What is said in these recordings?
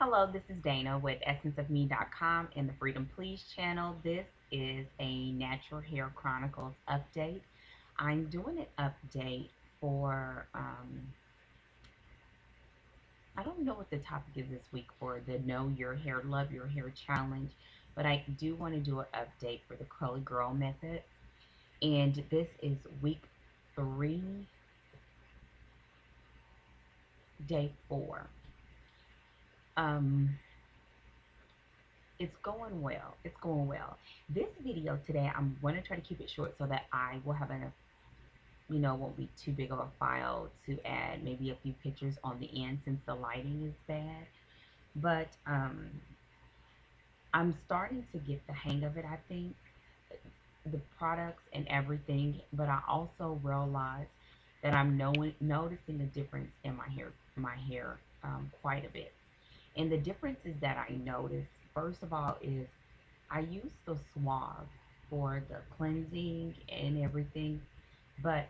Hello, this is Dana with essenceofme.com and the Freedom Please channel. This is a Natural Hair Chronicles update. I'm doing an update for, I don't know what the topic is this week for the Know Your Hair, Love Your Hair challenge, but I do want to do an update for the Curly Girl method. And this is week 3, day 4. Um, it's going well. It's going well. This video today, I'm going to try to keep it short so that I will have enough, won't be too big of a file to add maybe a few pictures on the end since the lighting is bad. But I'm starting to get the hang of it, I think, the products and everything. But I also realize that I'm noticing a difference in my hair quite a bit. And the differences that I notice, first of all, is I use the swab for the cleansing and everything. But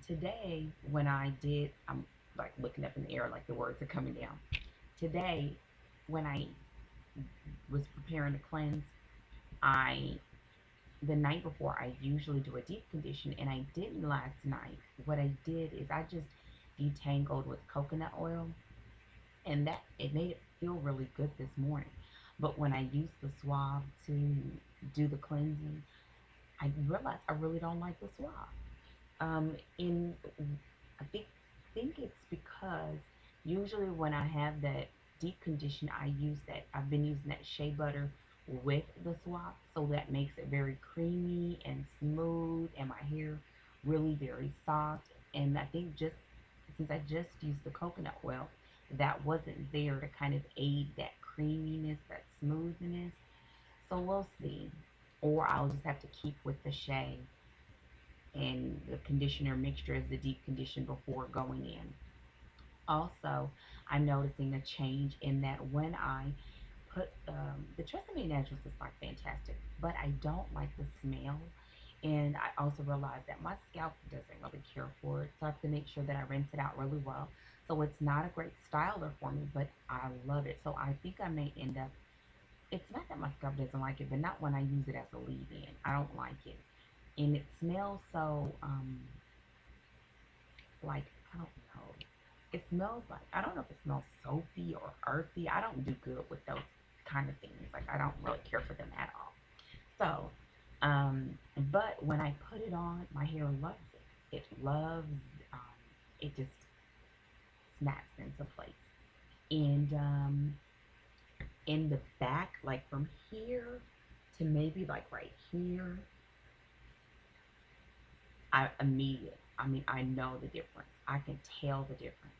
today, when I did, I'm like looking up in the air, like the words are coming down. Today, when I was preparing to cleanse, I the night before I usually do a deep condition, and I didn't last night. What I did is I just detangled with coconut oil, and that it made it feel really good this morning. But when I used the swab to do the cleansing, I realized I really don't like the swab. In I think it's because usually when I have that deep condition, I've been using that shea butter with the swab, so that makes it very creamy and smooth, and my hair really very soft. And I think just since I just used the coconut oil, that wasn't there to kind of aid that creaminess, that smoothness. So we'll see. Or I'll just have to keep with the shea and the conditioner mixture as the deep condition before going in. Also, I'm noticing a change in that when I put the Tresemme Naturals is like fantastic, but I don't like the smell. And I also realize that my scalp doesn't really care for it, so I have to make sure that I rinse it out really well. So it's not a great styler for me, but I love it. So I think I may end up. It's not that my scalp doesn't like it, but not when I use it as a leave-in. I don't like it, and it smells so like I don't know. It smells like I don't know if it smells soapy or earthy. I don't do good with those kind of things. Like I don't really care for them at all. So, but when I put it on, my hair loves it. It loves. Um, it just snaps into place. And in the back, like from here to maybe like right here, I immediate. I mean, I know the difference. I can tell the difference.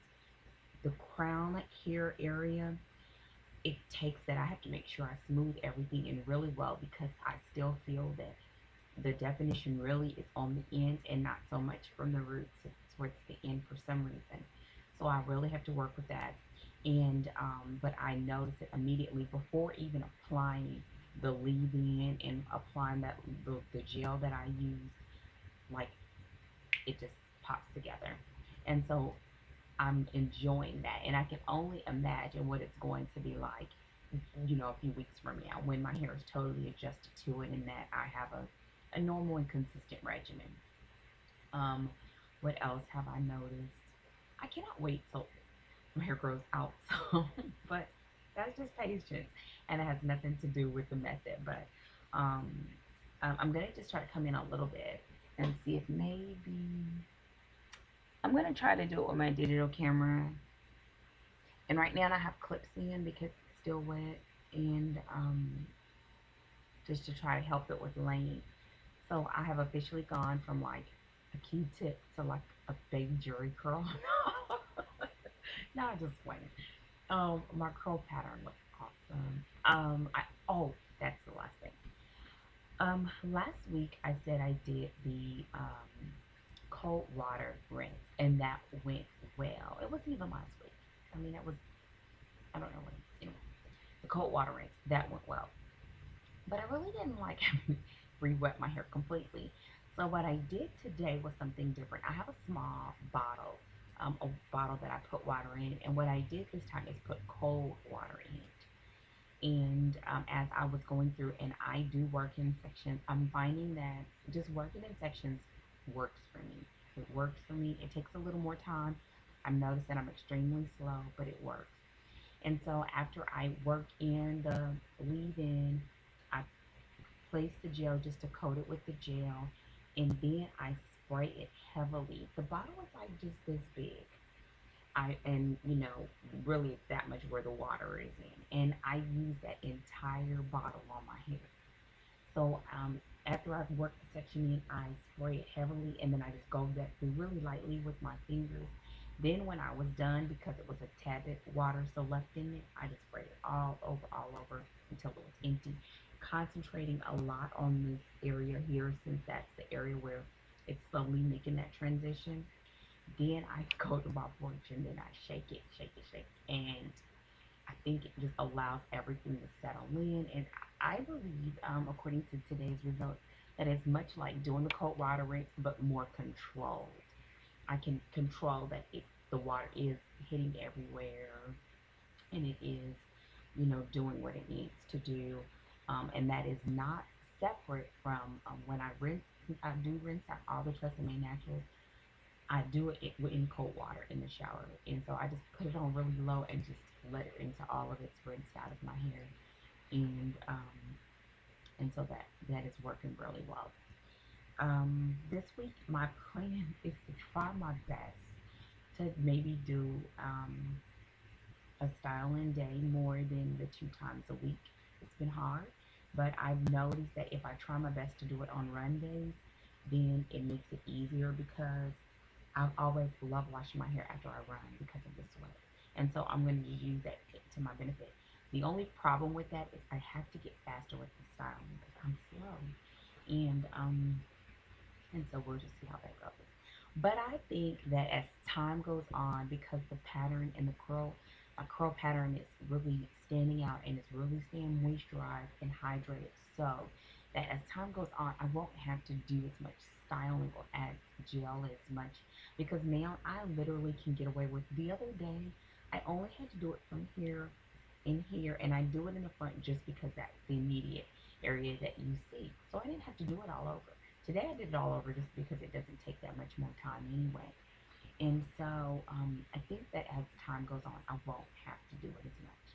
The crown, like here area, it takes that. I have to make sure I smooth everything in really well because I still feel that the definition really is on the end and not so much from the roots towards the end for some reason. So I really have to work with that. And but I notice it immediately before even applying the leave-in and applying the gel that I use. Like it just pops together, and so I'm enjoying that, and I can only imagine what it's going to be like, a few weeks from now when my hair is totally adjusted to it and that I have a normal and consistent regimen. Um, what else have I noticed? I cannot wait till my hair grows out, so, but that's just patience, and it has nothing to do with the method. But um, I'm gonna just try to come in a little bit and see if maybe I'm gonna try to do it with my digital camera. And right now I have clips in because it's still wet, and just to try to help it with laying. So I have officially gone from like a Q-tip to like a baby Jerry curl. No, I just went. My curl pattern looks awesome. That's the last thing. Last week I said I did the cold water rinse, and that went well. It wasn't even last week. I mean, it was, I don't know when, anyway, the cold water rinse, that went well. But I really didn't like re-wet my hair completely. So what I did today was something different. I have a small bottle a bottle that I put water in. And what I did this time is put cold water in it. And as I was going through, and I do work in sections, I'm finding that just working in sections works for me. It works for me. It takes a little more time. I've noticed that I'm extremely slow, but it works. And so after I work in the leave in, I place the gel just to coat it with the gel, and then I spray it heavily. The bottle is like just this big. And really it's that much where the water is in, and I use that entire bottle on my hair. So after I've worked the section in, I spray it heavily, and then I just go back through really lightly with my fingers. Then when I was done, because it was a tad bit water still left in it, I just sprayed it all over until it was empty, concentrating a lot on this area here since that's the area where it's slowly making that transition. Then I go to my porch and then I shake it, and I think it just allows everything to settle in. And I believe, according to today's results, that it's much like doing the cold water rinse, but more controlled. I can control that the water is hitting everywhere, and it is, doing what it needs to do. And that is not separate from when I rinse. Since I do rinse out all the Tresemme Naturals, I do it in cold water in the shower, and so I just put it on really low and just let it into all of its rinsed out of my hair, and so that is working really well. This week my plan is to try my best to maybe do a styling day more than the 2 times a week. It's been hard, but I've noticed that if I try my best to do it on run days, then it makes it easier because I've always loved washing my hair after I run because of the sweat. And so I'm going to use that to my benefit. The only problem with that is I have to get faster with the styling because I'm slow. And so we'll just see how that goes. But I think that as time goes on, because the pattern and the curl pattern is really standing out and it's really staying moisturized and hydrated, so that as time goes on, I won't have to do as much styling or add gel as much, because now I literally can get away with. The other day, I only had to do it from here in here, and I do it in the front just because that's the immediate area that you see. So I didn't have to do it all over. Today I did it all over just because it doesn't take that much more time anyway. And so I think that as time goes on, I won't have to do it as much.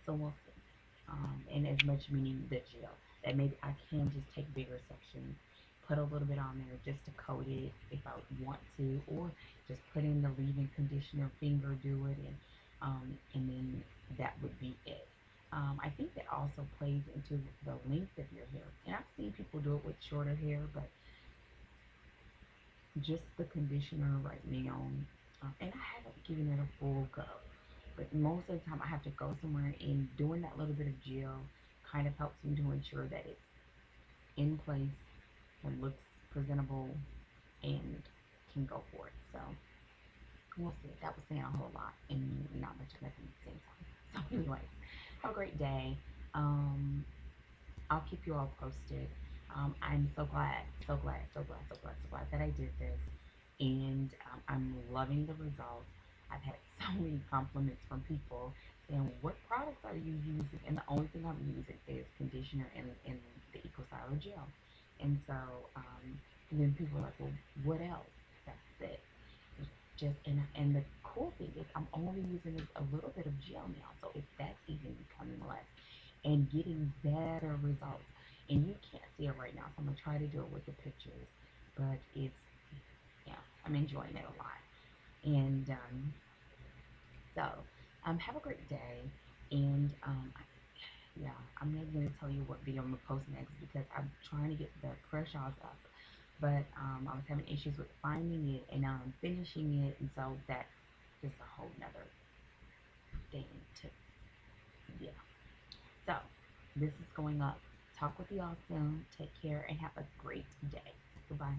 So we'll see. And as much meaning the gel, that maybe I can just take bigger sections, put a little bit on there just to coat it if I want to, or just put in the leave-in conditioner, finger do it, and then that would be it. I think that also plays into the length of your hair. And I've seen people do it with shorter hair, but just the conditioner right now, and I haven't given it a full go. But most of the time, I have to go somewhere, and doing that little bit of gel kind of helps me to ensure that it's in place and looks presentable and can go for it. So we'll see. That was saying a whole lot and not much nothing at the same time. So, anyways, have a great day. Um, I'll keep you all posted. I'm so glad, so glad, so glad, so glad, so glad that I did this, and I'm loving the results. I've had so many compliments from people saying, "What products are you using?" And the only thing I'm using is conditioner and the Eco Styler gel. And so, and then people are like, "Well, what else?" That's it. Just and the cool thing is I'm only using a little bit of gel now, so if that's even becoming less and getting better results. And you can't see it right now, so I'm gonna try to do it with the pictures. But it's, yeah, I'm enjoying it a lot. And so have a great day. And yeah, I'm not gonna tell you what video I'm gonna post next because I'm trying to get the pressures up. But I was having issues with finding it, and now I'm finishing it, and so that's just a whole nother thing to, yeah. So, this is going up. Talk with you all soon. Take care and have a great day. Goodbye.